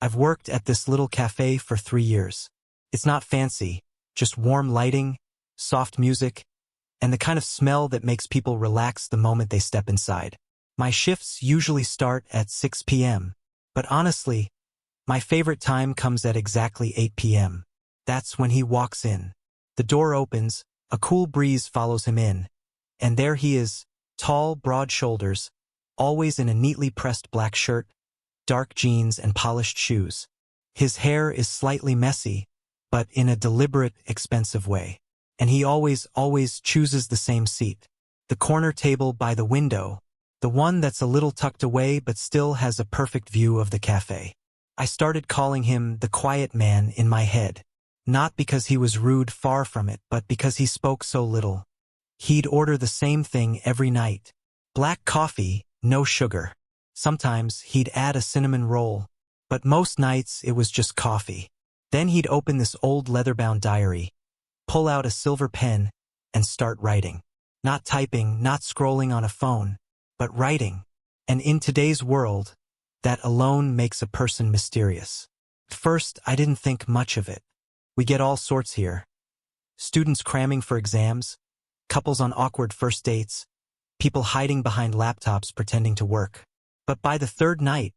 I've worked at this little cafe for 3 years. It's not fancy, just warm lighting, soft music, and the kind of smell that makes people relax the moment they step inside. My shifts usually start at 6 p.m., but honestly, my favorite time comes at exactly 8 p.m. That's when he walks in. The door opens, a cool breeze follows him in, and there he is, tall, broad shoulders, always in a neatly pressed black shirt, dark jeans, and polished shoes. His hair is slightly messy, but in a deliberate, expensive way. And he always chooses the same seat. The corner table by the window, the one that's a little tucked away but still has a perfect view of the cafe. I started calling him the quiet man in my head. Not because he was rude, far from it, but because he spoke so little. He'd order the same thing every night. Black coffee, no sugar. Sometimes he'd add a cinnamon roll, but most nights it was just coffee. Then he'd open this old leather-bound diary, pull out a silver pen, and start writing. Not typing, not scrolling on a phone, but writing. And in today's world, that alone makes a person mysterious. At first, I didn't think much of it. We get all sorts here. Students cramming for exams, couples on awkward first dates, people hiding behind laptops pretending to work. But by the third night,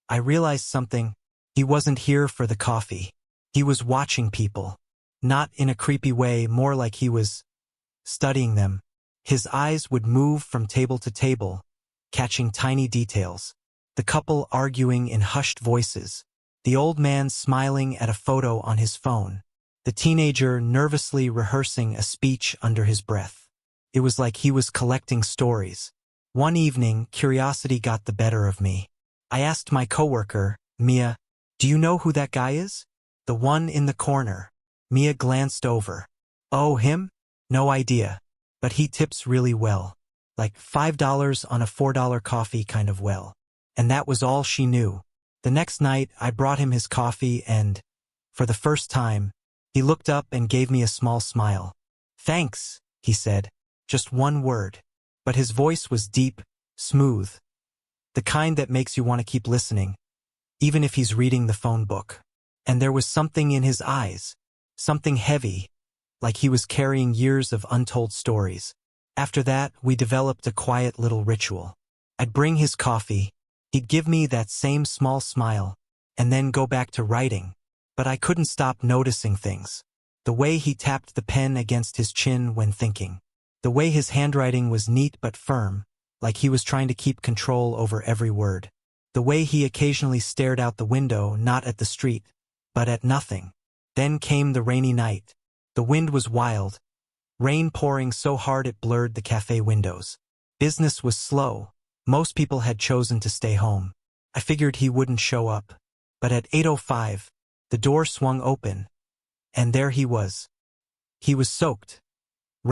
I realized something. He wasn't here for the coffee. He was watching people. Not in a creepy way, more like he was studying them. His eyes would move from table to table, catching tiny details. The couple arguing in hushed voices. The old man smiling at a photo on his phone. The teenager nervously rehearsing a speech under his breath. It was like he was collecting stories. One evening, curiosity got the better of me. I asked my coworker, Mia, "Do you know who that guy is?" "The one in the corner." Mia glanced over. "Oh, him? No idea. But he tips really well. Like $5 on a $4 coffee kind of well." And that was all she knew. The next night, I brought him his coffee and, for the first time, he looked up and gave me a small smile. "Thanks," he said. Just one word. But his voice was deep, smooth. The kind that makes you want to keep listening, even if he's reading the phone book. And there was something in his eyes, something heavy, like he was carrying years of untold stories. After that, we developed a quiet little ritual. I'd bring his coffee, he'd give me that same small smile, and then go back to writing. But I couldn't stop noticing things. The way he tapped the pen against his chin when thinking. The way his handwriting was neat but firm, like he was trying to keep control over every word. The way he occasionally stared out the window, not at the street, but at nothing. Then came the rainy night. The wind was wild, rain pouring so hard it blurred the cafe windows. Business was slow. Most people had chosen to stay home. I figured he wouldn't show up. But at 8:05, the door swung open, and there he was. He was soaked.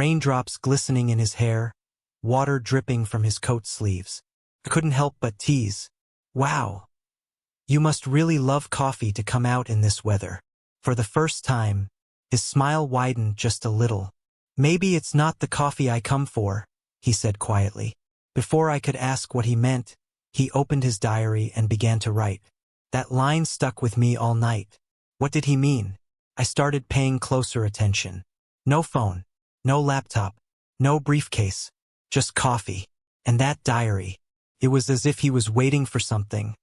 Raindrops glistening in his hair, water dripping from his coat sleeves. I couldn't help but tease. "Wow. You must really love coffee to come out in this weather." For the first time, his smile widened just a little. "Maybe it's not the coffee I come for," he said quietly. Before I could ask what he meant, he opened his diary and began to write. That line stuck with me all night. What did he mean? I started paying closer attention. No phone. No laptop, no briefcase, just coffee. And that diary. It was as if he was waiting for something,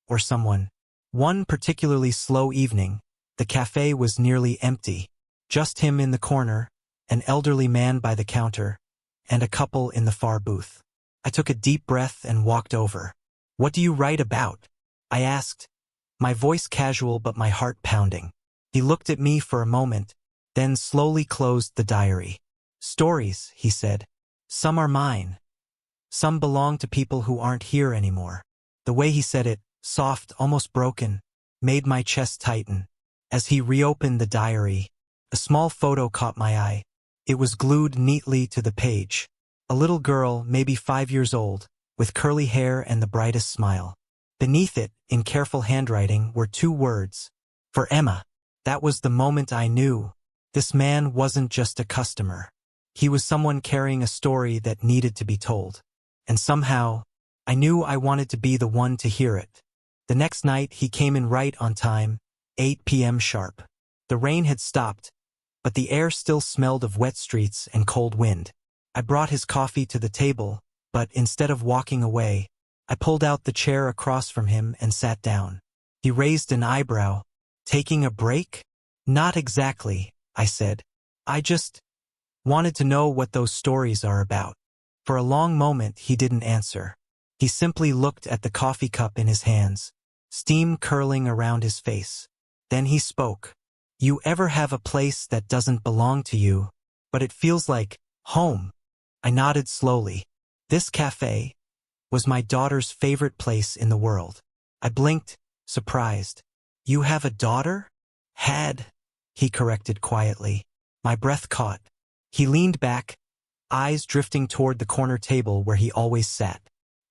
or someone. One particularly slow evening, the cafe was nearly empty. Just him in the corner, an elderly man by the counter, and a couple in the far booth. I took a deep breath and walked over. "What do you write about?" I asked, my voice casual but my heart pounding. He looked at me for a moment, then slowly closed the diary. "Stories," he said. "Some are mine. Some belong to people who aren't here anymore." The way he said it, soft, almost broken, made my chest tighten. As he reopened the diary, a small photo caught my eye. It was glued neatly to the page. A little girl, maybe 5 years old, with curly hair and the brightest smile. Beneath it, in careful handwriting, were 2 words. "For Emma." That was the moment I knew. This man wasn't just a customer. He was someone carrying a story that needed to be told. And somehow, I knew I wanted to be the one to hear it. The next night, he came in right on time, 8 p.m. sharp. The rain had stopped, but the air still smelled of wet streets and cold wind. I brought his coffee to the table, but instead of walking away, I pulled out the chair across from him and sat down. He raised an eyebrow. Taking a break? Not exactly, I said. I just wanted to know what those stories are about. For a long moment, he didn't answer. He simply looked at the coffee cup in his hands, steam curling around his face. Then he spoke. You ever have a place that doesn't belong to you, but it feels like home? I nodded slowly. This cafe was my daughter's favorite place in the world. I blinked, surprised. You have a daughter? Had, he corrected quietly. My breath caught. He leaned back, eyes drifting toward the corner table where he always sat.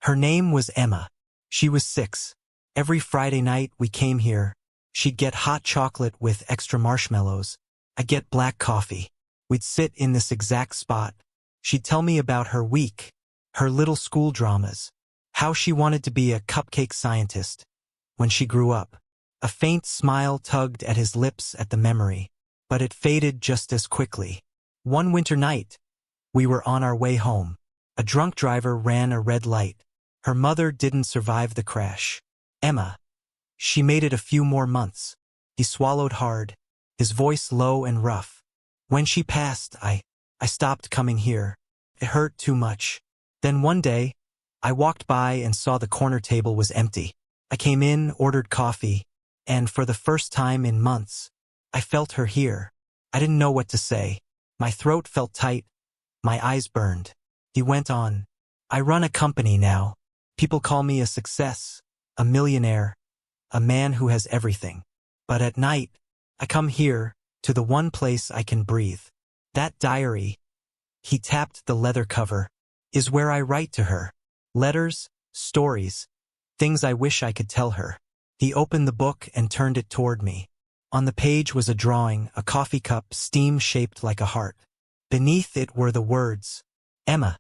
Her name was Emma. She was 6. Every Friday night we came here. She'd get hot chocolate with extra marshmallows. I'd get black coffee. We'd sit in this exact spot. She'd tell me about her week, her little school dramas, how she wanted to be a cupcake scientist when she grew up. A faint smile tugged at his lips at the memory, but it faded just as quickly. One winter night, we were on our way home. A drunk driver ran a red light. Her mother didn't survive the crash. Emma. She made it a few more months. He swallowed hard, his voice low and rough. When she passed, I stopped coming here. It hurt too much. Then one day, I walked by and saw the corner table was empty. I came in, ordered coffee, and for the first time in months, I felt her here. I didn't know what to say. My throat felt tight. My eyes burned. He went on. I run a company now. People call me a success, a millionaire, a man who has everything. But at night, I come here, to the one place I can breathe. That diary, he tapped the leather cover, is where I write to her. Letters, stories, things I wish I could tell her. He opened the book and turned it toward me. On the page was a drawing, a coffee cup, steam-shaped like a heart. Beneath it were the words, Emma,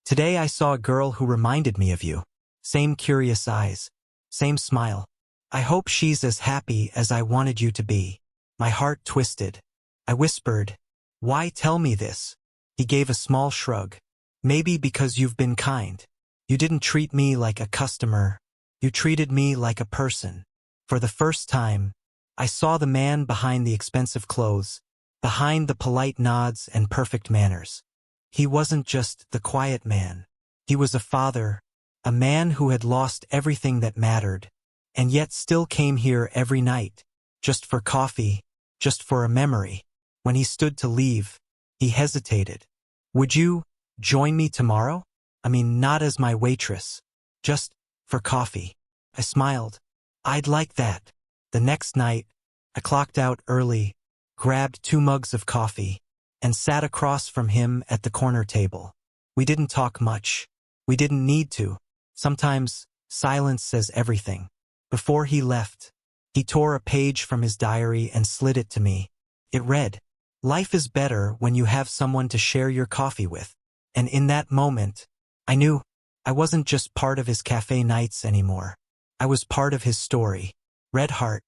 today I saw a girl who reminded me of you. Same curious eyes, same smile. I hope she's as happy as I wanted you to be. My heart twisted. I whispered, why tell me this? He gave a small shrug. Maybe because you've been kind. You didn't treat me like a customer. You treated me like a person. For the first time, I saw the man behind the expensive clothes, behind the polite nods and perfect manners. He wasn't just the quiet man. He was a father, a man who had lost everything that mattered, and yet still came here every night, just for coffee, just for a memory. When he stood to leave, he hesitated. Would you join me tomorrow? I mean, not as my waitress, just for coffee. I smiled. I'd like that. The next night, I clocked out early, grabbed 2 mugs of coffee, and sat across from him at the corner table. We didn't talk much. We didn't need to. Sometimes, silence says everything. Before he left, he tore a page from his diary and slid it to me. It read, life is better when you have someone to share your coffee with. And in that moment, I knew I wasn't just part of his cafe nights anymore. I was part of his story. Red heart.